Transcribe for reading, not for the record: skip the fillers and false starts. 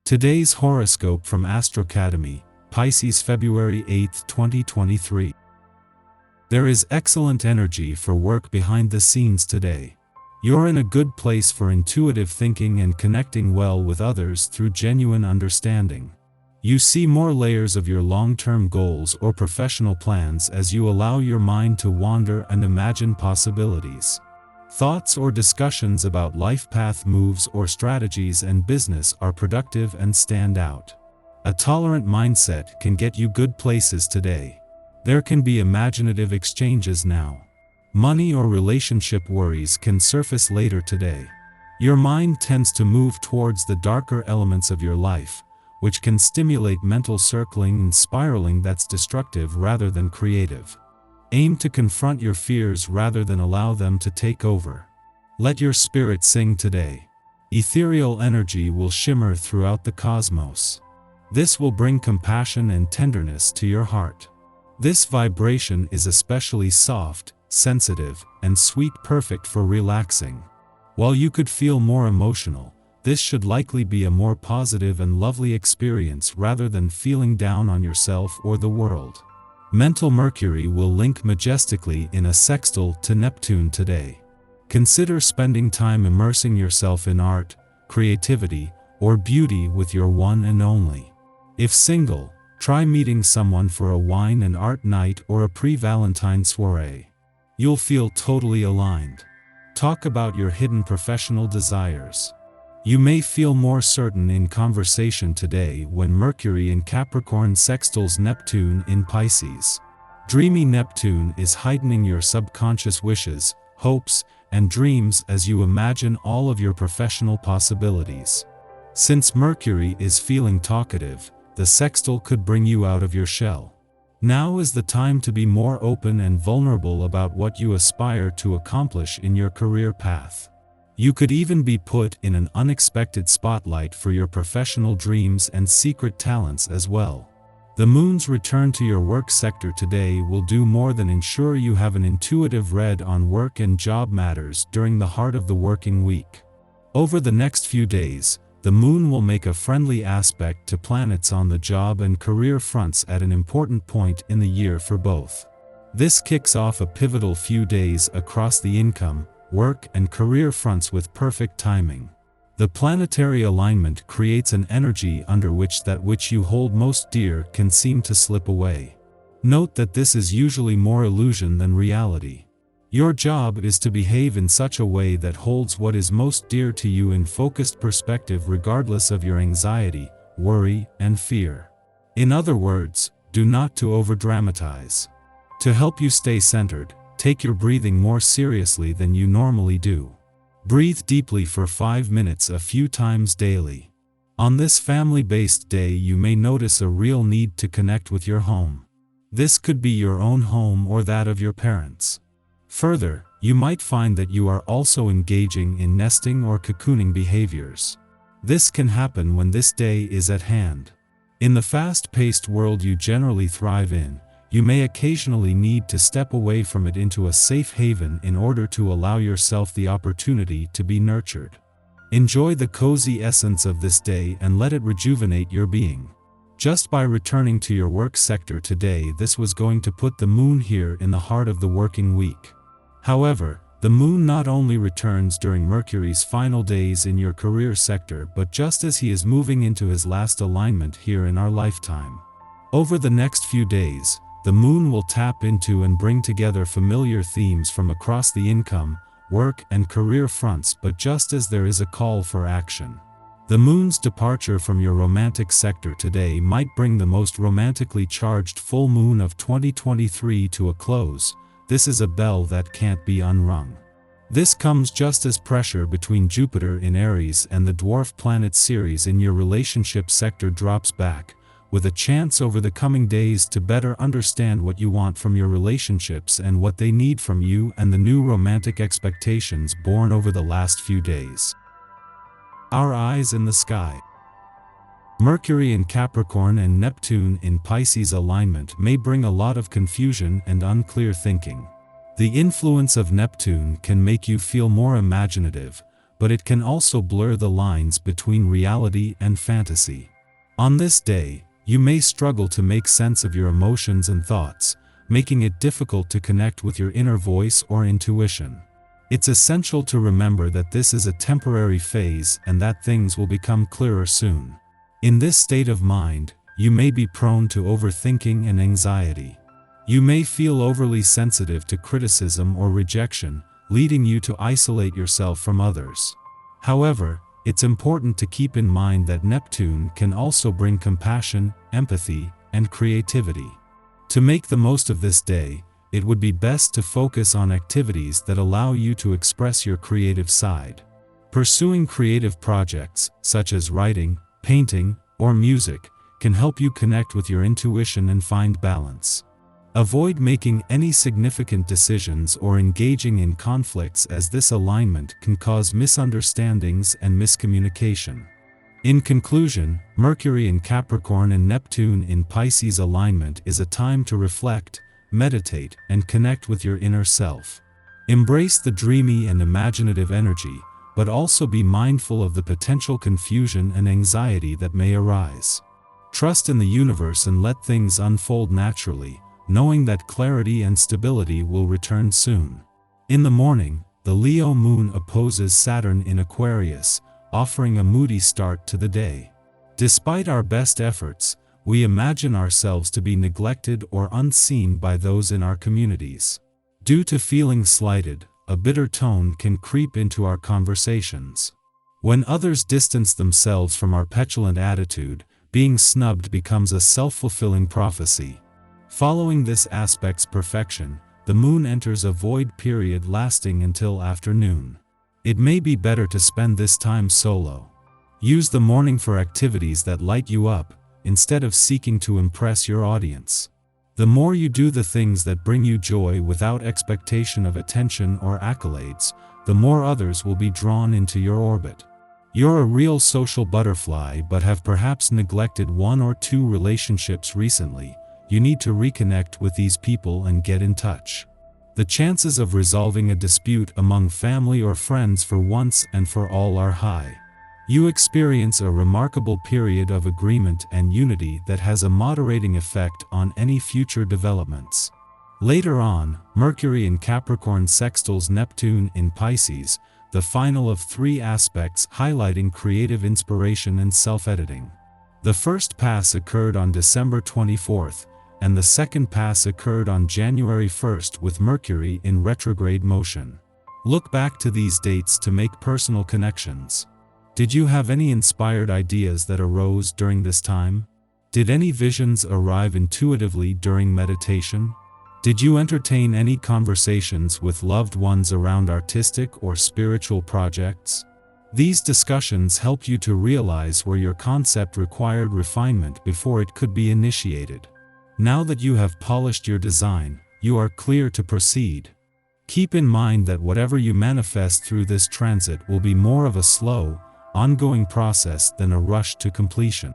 Today's horoscope from Astrocademy, Pisces February 8, 2023. There is excellent energy for work behind the scenes today. You're in a good place for intuitive thinking and connecting well with others through genuine understanding. You see more layers of your long-term goals or professional plans as you allow your mind to wander and imagine possibilities. Thoughts or discussions about life path moves or strategies and business are productive and stand out. A tolerant mindset can get you good places today. There can be imaginative exchanges now. Money or relationship worries can surface later today. Your mind tends to move towards the darker elements of your life, which can stimulate mental circling and spiraling that's destructive rather than creative. Aim to confront your fears rather than allow them to take over. Let your spirit sing today. Ethereal energy will shimmer throughout the cosmos. This will bring compassion and tenderness to your heart. This vibration is especially soft, sensitive, and sweet, perfect for relaxing. While you could feel more emotional, this should likely be a more positive and lovely experience rather than feeling down on yourself or the world. Mental Mercury will link majestically in a sextile to Neptune today. Consider spending time immersing yourself in art, creativity, or beauty with your one and only. If single, try meeting someone for a wine and art night or a pre-Valentine soiree. You'll feel totally aligned. Talk about your hidden professional desires. You may feel more certain in conversation today when Mercury in Capricorn sextiles Neptune in Pisces. Dreamy Neptune is heightening your subconscious wishes, hopes, and dreams as you imagine all of your professional possibilities. Since Mercury is feeling talkative, the sextile could bring you out of your shell. Now is the time to be more open and vulnerable about what you aspire to accomplish in your career path. You could even be put in an unexpected spotlight for your professional dreams and secret talents as well. The moon's return to your work sector today will do more than ensure you have an intuitive read on work and job matters during the heart of the working week. Over the next few days, the moon will make a friendly aspect to planets on the job and career fronts at an important point in the year for both. This kicks off a pivotal few days across the income, work, and career fronts with perfect timing. The planetary alignment creates an energy under which that which you hold most dear can seem to slip away. Note that this is usually more illusion than reality. Your job is to behave in such a way that holds what is most dear to you in focused perspective regardless of your anxiety, worry, and fear. In other words, do not to overdramatize. To help you stay centered, take your breathing more seriously than you normally do. Breathe deeply for 5 minutes a few times daily. On this family-based day, you may notice a real need to connect with your home. This could be your own home or that of your parents. Further, you might find that you are also engaging in nesting or cocooning behaviors. This can happen when this day is at hand. In the fast-paced world you generally thrive in, you may occasionally need to step away from it into a safe haven in order to allow yourself the opportunity to be nurtured. Enjoy the cozy essence of this day and let it rejuvenate your being. Just by returning to your work sector today, this was going to put the moon here in the heart of the working week. However, the moon not only returns during Mercury's final days in your career sector, but just as he is moving into his last alignment here in our lifetime. Over the next few days, the moon will tap into and bring together familiar themes from across the income, work, and career fronts, but just as there is a call for action. The moon's departure from your romantic sector today might bring the most romantically charged full moon of 2023 to a close. This is a bell that can't be unrung. This comes just as pressure between Jupiter in Aries and the dwarf planet Ceres in your relationship sector drops back, with a chance over the coming days to better understand what you want from your relationships and what they need from you and the new romantic expectations born over the last few days. Our eyes in the sky. Mercury in Capricorn and Neptune in Pisces alignment may bring a lot of confusion and unclear thinking. The influence of Neptune can make you feel more imaginative, but it can also blur the lines between reality and fantasy. On this day, you may struggle to make sense of your emotions and thoughts, making it difficult to connect with your inner voice or intuition. It's essential to remember that this is a temporary phase and that things will become clearer soon. In this state of mind, you may be prone to overthinking and anxiety. You may feel overly sensitive to criticism or rejection, leading you to isolate yourself from others. However, it's important to keep in mind that Neptune can also bring compassion, empathy, and creativity. To make the most of this day, it would be best to focus on activities that allow you to express your creative side. Pursuing creative projects, such as writing, painting, or music, can help you connect with your intuition and find balance. Avoid making any significant decisions or engaging in conflicts, as this alignment can cause misunderstandings and miscommunication. In conclusion, Mercury in Capricorn and Neptune in Pisces alignment is a time to reflect, meditate, and connect with your inner self. Embrace the dreamy and imaginative energy, but also be mindful of the potential confusion and anxiety that may arise. Trust in the universe and let things unfold naturally, knowing that clarity and stability will return soon. In the morning, the Leo moon opposes Saturn in Aquarius, offering a moody start to the day. Despite our best efforts, we imagine ourselves to be neglected or unseen by those in our communities. Due to feeling slighted, a bitter tone can creep into our conversations. When others distance themselves from our petulant attitude, being snubbed becomes a self-fulfilling prophecy. Following this aspect's perfection, the moon enters a void period lasting until afternoon. It may be better to spend this time solo. Use the morning for activities that light you up, instead of seeking to impress your audience. The more you do the things that bring you joy without expectation of attention or accolades, the more others will be drawn into your orbit. You're a real social butterfly but have perhaps neglected one or two relationships recently. You need to reconnect with these people and get in touch. The chances of resolving a dispute among family or friends for once and for all are high. You experience a remarkable period of agreement and unity that has a moderating effect on any future developments. Later on, Mercury in Capricorn sextiles Neptune in Pisces, the final of three aspects highlighting creative inspiration and self-editing. The first pass occurred on December 24th, and the second pass occurred on January 1st with Mercury in retrograde motion. Look back to these dates to make personal connections. Did you have any inspired ideas that arose during this time? Did any visions arrive intuitively during meditation? Did you entertain any conversations with loved ones around artistic or spiritual projects? These discussions help you to realize where your concept required refinement before it could be initiated. Now that you have polished your design, you are clear to proceed. Keep in mind that whatever you manifest through this transit will be more of a slow, ongoing process than a rush to completion.